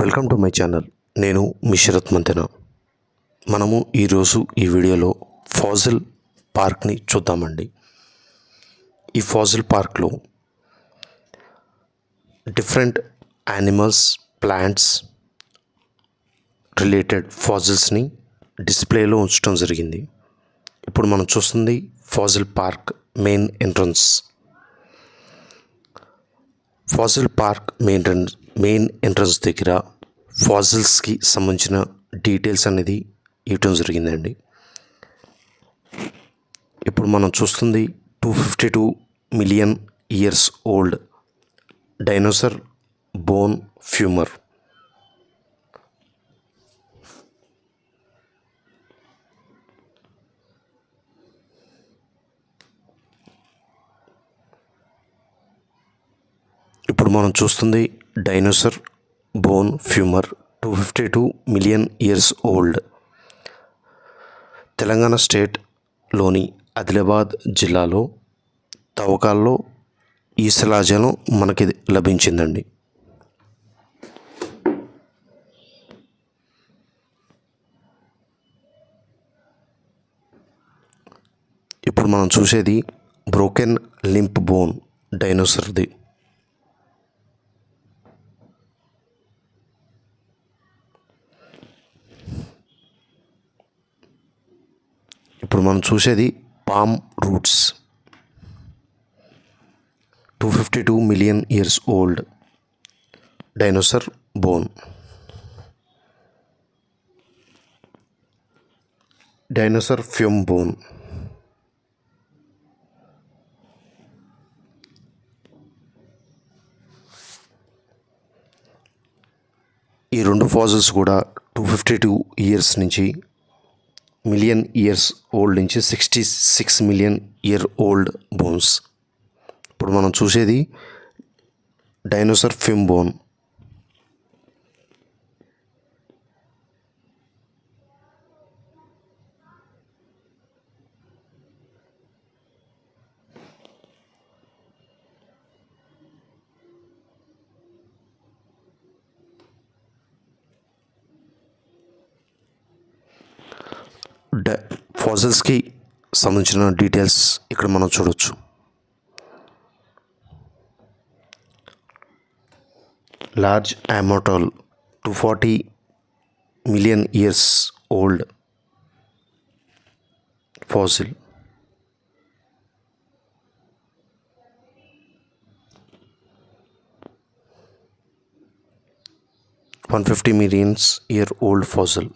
Welcome to my channel. నేను మీ శరత్ మంతెన. మనము ఈరోజు ఈ వీడియోలో ఫాజిల్ పార్క్ని చూద్దామండి. ఈ ఫాజిల్ పార్క్లో డిఫరెంట్ యానిమల్స్, ప్లాంట్స్ రిలేటెడ్ ఫాజిల్స్ని డిస్ప్లేలో ఉంచడం జరిగింది. ఇప్పుడు మనం చూస్తుంది fossil park main entrance. Fossil park main entrance దగ్గర ఫాజిల్స్కి సంబంధించిన డీటెయిల్స్ అనేది ఇవ్వటం జరిగిందండి. ఇప్పుడు మనం చూస్తుంది 252 million years old dinosaur bone femur. ఇప్పుడు మనం చూస్తుంది dinosaur bone femur 252 million years old. Telangana స్టేట్లోని ఆదిలాబాద్ జిల్లాలో తవ్వకాల్లో ఈ శిలాజాలం మనకి లభించిందండి. ఇప్పుడు మనం చూసేది బ్రోకెన్ లింప్ బోన్ డైనోసార్ది. ఇప్పుడు మనం చూసేది palm roots 252 million years old dinosaur bone. Dinosaur fume bone. ఈ రెండు ఫాజిల్స్ కూడా 252 ఇయర్స్ నుంచి మిలియన్ ఇయర్స్ ఓల్డ్ నుంచి 66 మిలియన్ ఇయర్ ఓల్డ్ బోన్స్. ఇప్పుడు మనం చూసేది డైనోసార్ ఫ్యూమ్ బోన్. ఫాజిల్స్కి సంబంధించిన డీటెయిల్స్ ఇక్కడ మనం చూడవచ్చు. లార్జ్ అమోటల్ 240 million years old fossil. $150 million year old fossil.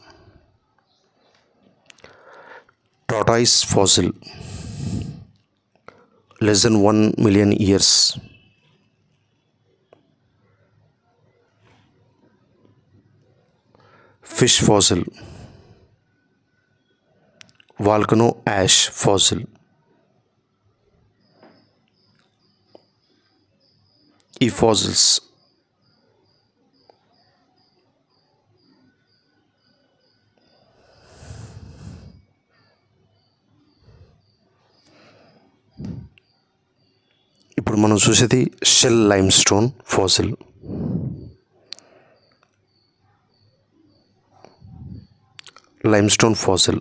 Tortoise fossil less than 1 million years. Fish fossil. Volcano ash fossil. ఈ fossils ఇప్పుడు మనం చూసేది shell limestone fossil. Limestone fossil